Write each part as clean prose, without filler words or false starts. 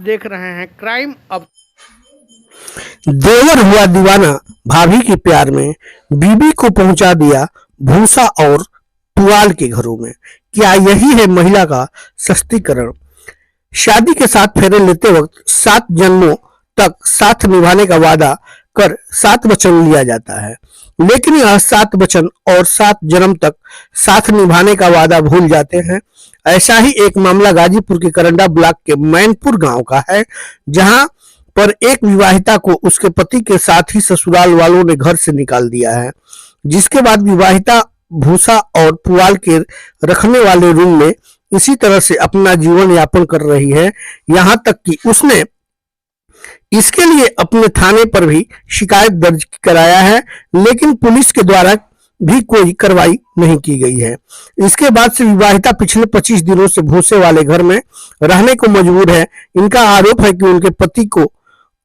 देख रहे हैं क्राइम अब। देवर हुआ दीवाना, भाभी के प्यार में बीबी को पहुंचा दिया भूसा और पुआल के घरों में। क्या यही है महिला का सशक्तिकरण? शादी के साथ फेरे लेते वक्त 7 जन्मों तक साथ निभाने का वादा कर 7 वचन लिया जाता है, लेकिन यह 7 वचन और 7 जन्म तक साथ निभाने का वादा भूल जाते हैं। ऐसा ही एक मामला गाजीपुर के करंडा ब्लॉक के मैनपुर गांव का है, जहां पर एक विवाहिता को उसके पति के साथ ही ससुराल वालों ने घर से निकाल दिया है, जिसके बाद विवाहिता भूसा और पुआल के रखने वाले रूम में इसी तरह से अपना जीवन यापन कर रही है। यहां तक कि उसने इसके लिए अपने थाने पर भी शिकायत दर्ज कराया है, लेकिन पुलिस के द्वारा भी कोई कार्रवाई नहीं की गई है। इसके बाद से विवाहिता पिछले 25 दिनों से भूसे वाले घर में रहने को मजबूर है। इनका आरोप है कि उनके पति को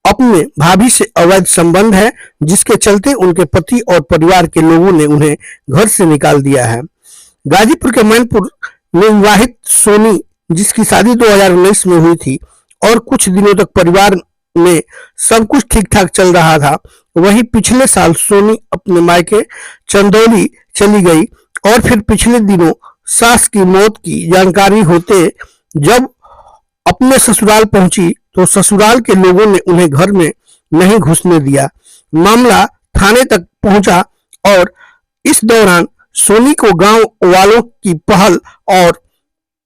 अपने भाभी से अवैध संबंध है, जिसके चलते उनके पति और परिवार के लोगों ने उन्हें घर से निकाल दिया है। गाजीपुर के मैनपुर में विवाहित सोनी, जिसकी शादी 2019 में हुई थी और कुछ दिनों तक परिवार में सब कुछ ठीक ठाक चल रहा था, वहीं पिछले साल सोनी अपने मायके चंदौली चली गई और फिर पिछले दिनों सास की मौत की जानकारी होते जब अपने ससुराल पहुंची तो ससुराल के लोगों ने उन्हें घर में नहीं घुसने दिया। मामला थाने तक पहुंचा और इस दौरान सोनी को गांव वालों की पहल और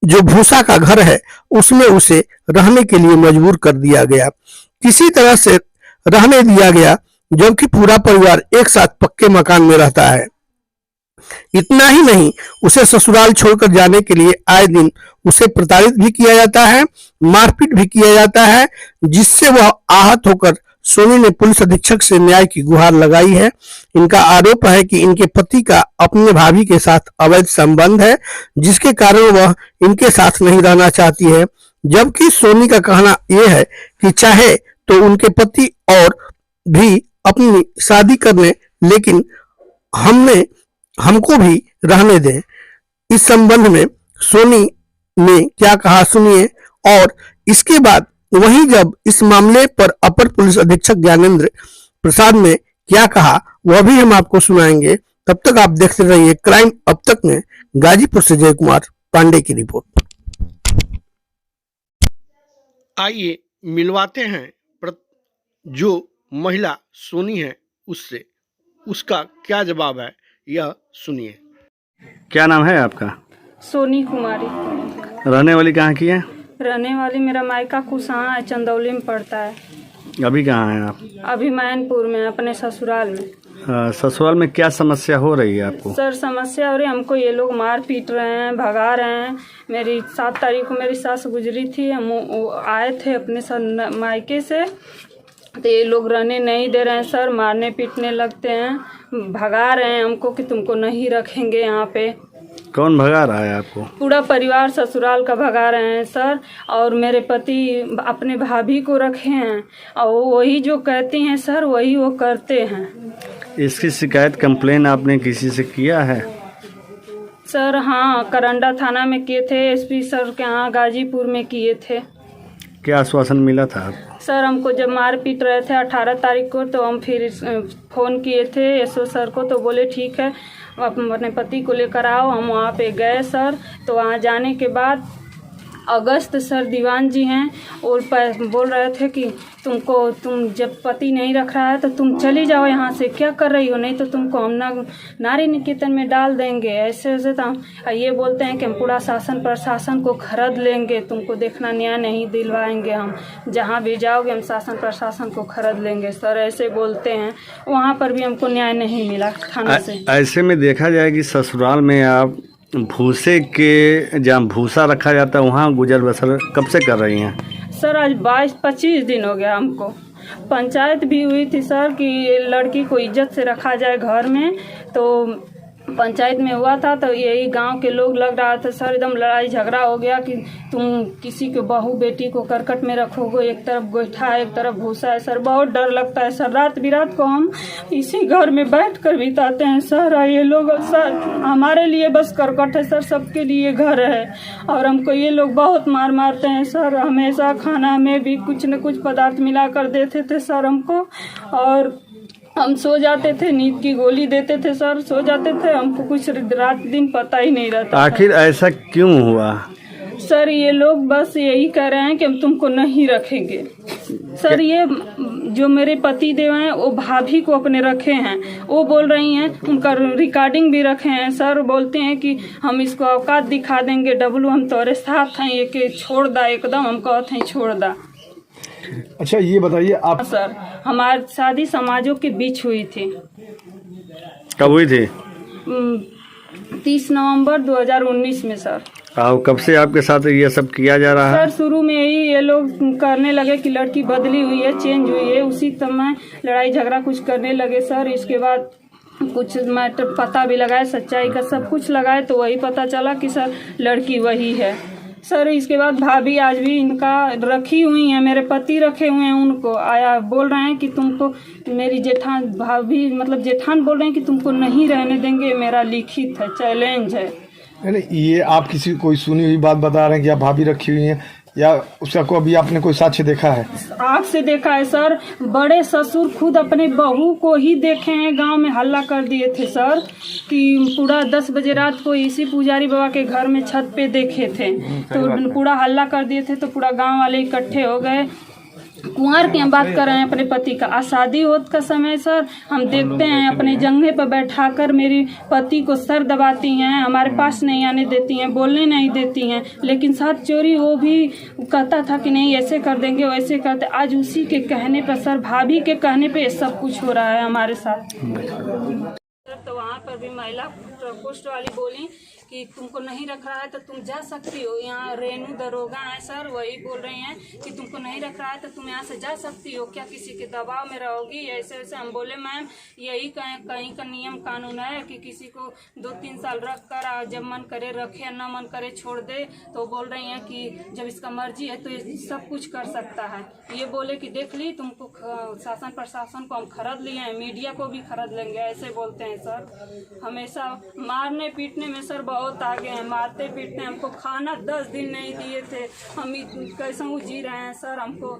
जो भूसा का घर है उसमें उसे रहने के लिए मजबूर कर दिया गया। किसी तरह से रहने दिया गया, जबकि पूरा परिवार एक साथ पक्के मकान में रहता है। इतना ही नहीं, उसे ससुराल छोड़कर जाने के लिए आए दिन उसे प्रताड़ित भी किया जाता है, मारपीट भी किया जाता है, जिससे वह आहत होकर सोनी ने पुलिस अधीक्षक से न्याय की गुहार लगाई है। इनका आरोप है कि इनके पति का अपने भाभी के साथ अवैध संबंध है, जिसके कारण वह इनके साथ नहीं रहना चाहती है। जबकि सोनी का कहना यह है कि चाहे तो उनके पति और भी अपनी शादी कर लें, लेकिन हमको भी रहने दें। इस संबंध में सोनी ने क्या कहा सुनिए। और इसके बाद वहीं जब इस मामले पर अपर पुलिस अधीक्षक ज्ञानेंद्र प्रसाद ने क्या कहा वह भी हम आपको सुनाएंगे। तब तक आप देखते रहिए क्राइम अब तक में। गाजीपुर से जय कुमार पांडे की रिपोर्ट। आइए मिलवाते हैं जो महिला सोनी है उससे, उसका क्या जवाब है यह सुनिए। क्या नाम है आपका? सोनी कुमारी। रहने वाली कहाँ की है? रहने वाली मेरा मायका कुसहा है, चंदौली में पड़ता है। अभी कहाँ हैं आप? अभी मैनपुर में, अपने ससुराल में। ससुराल में क्या समस्या हो रही है आपको? सर समस्या हो रही है, हमको ये लोग मार पीट रहे हैं, भगा रहे हैं। मेरी 7 तारीख को मेरी सास गुजरी थी, हम आए थे अपने मायके से, तो ये लोग रहने नहीं दे रहे हैं सर, मारने पीटने लगते हैं, भगा रहे हैं हमको कि तुमको नहीं रखेंगे यहाँ पे। कौन भगा रहा है आपको? पूरा परिवार ससुराल का भगा रहे हैं सर। और मेरे पति अपने भाभी को रखे हैं और वही जो कहती हैं सर वही वो करते हैं। इसकी शिकायत कंप्लेन आपने किसी से किया है? सर हाँ, करंडा थाना में किए थे, एसपी सर के यहाँ गाजीपुर में किए थे। क्या आश्वासन मिला था आपको? सर हमको जब मार पीट रहे थे 18 तारीख को, तो हम फिर फ़ोन किए थे एसओ सर को, तो बोले ठीक है अपने पति को लेकर आओ। हम वहाँ पे गए सर, तो वहाँ जाने के बाद अगस्त सर दीवान जी हैं और बोल रहे थे कि तुम जब पति नहीं रख रहा है तो तुम चली जाओ यहाँ से, क्या कर रही हो, नहीं तो तुमको हम नारी निकेतन में डाल देंगे। ऐसे ऐसे तो ये बोलते हैं कि हम पूरा शासन प्रशासन को खरीद लेंगे, तुमको देखना न्याय नहीं दिलवाएंगे, हम जहाँ भी जाओगे हम शासन प्रशासन को खरीद लेंगे सर, ऐसे बोलते हैं। वहाँ पर भी हमको न्याय नहीं मिला थाना से। ऐसे में देखा जाए कि ससुराल में आप भूसे के जहाँ भूसा रखा जाता है वहाँ गुजर बसर कब से कर रही हैं? सर आज 22-25 दिन हो गया हमको। पंचायत भी हुई थी सर कि लड़की को इज्जत से रखा जाए घर में, तो पंचायत में हुआ था तो यही गांव के लोग लग रहा था सर एकदम लड़ाई झगड़ा हो गया कि तुम किसी के बहू बेटी को करकट में रखोगे, एक तरफ गोईठा है एक तरफ भूसा है। सर बहुत डर लगता है सर, रात बिरात को हम इसी घर में बैठ कर बिताते हैं सर। ये लोग सर हमारे लिए बस करकट है सर, सबके लिए घर है और हमको ये लोग बहुत मार मारते हैं सर। हमेशा खाना में भी कुछ न कुछ पदार्थ मिला कर देते थे सर हमको, और हम सो जाते थे, नींद की गोली देते थे सर, सो जाते थे, हमको कुछ रात दिन पता ही नहीं रहता। आखिर ऐसा क्यों हुआ? सर ये लोग बस यही कह रहे हैं कि हम तुमको नहीं रखेंगे सर। ये जो मेरे पति देव हैं वो भाभी को अपने रखे हैं, वो बोल रही हैं, उनका रिकॉर्डिंग भी रखे हैं सर। बोलते हैं कि हम इसको औकात दिखा देंगे, डब्लू हम तोरे साथ हैं, ये कि छोड़ दा एकदम, हम कहते हैं छोड़ दा। अच्छा ये बताइए आप सर हमारी शादी समाजों के बीच हुई थी। कब हुई थी? 30 नवंबर 2019 में सर। और कब से आपके साथ ये सब किया जा रहा है? सर शुरू में ही ये लोग करने लगे कि लड़की बदली हुई है, चेंज हुई है, उसी समय लड़ाई झगड़ा कुछ करने लगे सर। इसके बाद कुछ मैटर पता भी लगाए, सच्चाई का सब कुछ लगाए तो वही पता चला कि सर लड़की वही है सर। इसके बाद भाभी आज भी इनका रखी हुई है, मेरे पति रखे हुए हैं, उनको आया बोल रहे हैं कि तुमको मेरी जेठान भाभी मतलब जेठान बोल रहे हैं कि तुमको नहीं रहने देंगे, मेरा लिखित है, चैलेंज है। नहीं ये आप किसी कोई सुनी हुई बात बता रहे हैं कि आप भाभी रखी हुई हैं या उसका को अभी आपने कोई साक्ष्य देखा है? आँख से देखा है सर, बड़े ससुर खुद अपने बहू को ही देखे हैं, गांव में हल्ला कर दिए थे सर कि पूरा 10 बजे रात को इसी पुजारी बाबा के घर में छत पे देखे थे तो पूरा हल्ला कर दिए थे, तो पूरा गांव वाले इकट्ठे हो गए। कुंवर की हम बात कर रहे हैं अपने पति का, आज शादी होत का समय सर हम देखते हैं अपने जंघे पर बैठाकर मेरी पति को सर दबाती हैं, हमारे पास नहीं आने देती हैं, बोलने नहीं देती हैं, लेकिन साथ चोरी वो भी कहता था कि नहीं ऐसे कर देंगे वैसे करते। आज उसी के कहने पर सर, भाभी के कहने पे सब कुछ हो रहा है हमारे साथ। तो वहाँ पर भी महिला प्रकोष्ठ वाली बोली कि तुमको नहीं रख रहा है तो तुम जा सकती हो। यहाँ रेनू दरोगा है सर, वही बोल रही हैं कि तुमको नहीं रख रहा है तो तुम यहाँ से जा सकती हो, क्या किसी के दबाव में रहोगी ऐसे वैसे। हम बोले मैम यही कहीं का नियम कानून है कि किसी को 2-3 साल रख कर जब मन करे रखे या न मन करे छोड़ दे। तो बोल रही हैं कि जब इसका मर्जी है तो ये सब कुछ कर सकता है। ये बोले कि देख ली तुमको शासन प्रशासन को हम खरीद लिए हैं, मीडिया को भी खरीद लेंगे, ऐसे बोलते हैं सर। हमेशा मारने पीटने में सर बहुत आगे हैं, मारते पीटते। हमको खाना 10 दिन नहीं दिए थे, हम कैसे जी रहे हैं सर। हमको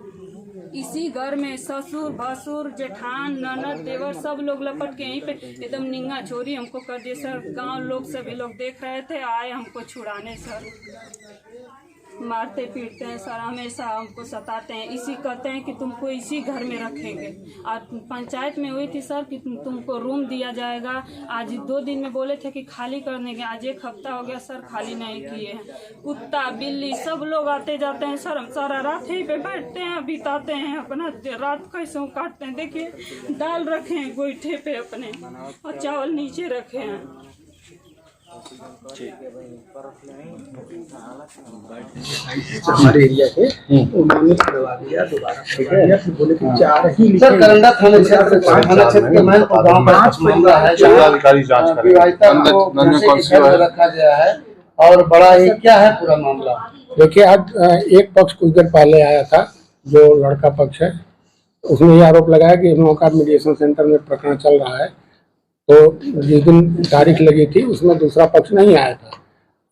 इसी घर में ससुर भसुर जेठान ननद देवर सब लोग लपट के यहीं पे एकदम निंगा चोरी हमको कर दिए सर। गांव लोग सभी लोग देख रहे थे, आए हमको छुड़ाने सर। मारते पीटते हैं सर, हमेशा हमको सताते हैं, इसी कहते हैं कि तुमको इसी घर में रखेंगे। और पंचायत में हुई थी सर कि तुमको रूम दिया जाएगा, आज 2 दिन में बोले थे कि खाली करने के, आज 1 हफ्ता हो गया सर खाली नहीं किए हैं। कुत्ता बिल्ली सब लोग आते जाते हैं सर, हम सारा रात यहीं पे बैठते हैं बिताते हैं, अपना रात कैसे काटते हैं। देखिए दाल रखे हैं गोईठे पे अपने और चावल नीचे रखे हैं। हमारे एरिया के उन्होंने करवा दिया दोबारा, ठीक है। फिर बोले कि 4 ही सर करंडा थाना क्षेत्र के मैं गांव का मामला है, जिलाधिकारी जांच करें। विवाहिता को घर में रखा गया है और बड़ा ही क्या है पूरा मामला। देखिए आज एक पक्ष कुछ देर पहले आया था, जो लड़का पक्ष है, उसने ये आरोप लगाया कि इन लोगों का मीडिएशन सेंटर में प्रकरण चल रहा है। तो जिस दिन तारीख लगी थी उसमें दूसरा पक्ष नहीं आया था,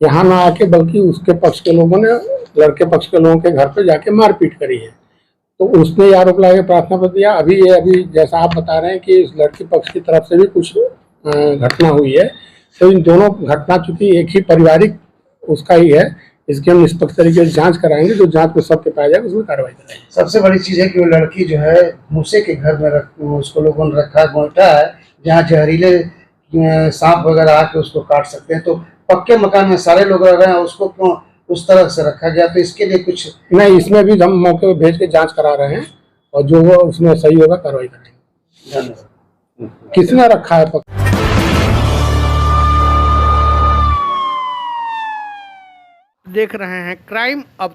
यहाँ ना आके बल्कि उसके पक्ष के लोगों ने लड़के पक्ष के लोगों के घर पे जाके मारपीट करी है। तो उसने ये आरोप लगा के प्रार्थना पत्र दिया। अभी जैसा आप बता रहे हैं कि इस लड़की पक्ष की तरफ से भी कुछ घटना हुई है, तो इन दोनों घटना चूंकि एक ही पारिवारिक उसका ही है, इसकी हम निष्पक्ष तरीके से जांच कराएंगे, जो जांच में सबके पाया जाएगा उसमें कार्रवाई कराएंगे। सबसे बड़ी चीज है कि वो लड़की जो है मूसे के घर में उसको लोगों ने रखा गोईठा है, जहाँ जहरीले सांप वगैरह आके उसको काट सकते हैं। तो पक्के मकान में सारे लोग रह रहे हैं, उसको क्यों उस तरह से रखा गया? तो इसके लिए कुछ नहीं, इसमें भी हम मौके पर भेज के जांच करा रहे हैं और जो वो उसमें सही होगा कार्रवाई करेंगे। धन्यवाद। किसने रखा है पक्का? देख रहे हैं क्राइम अब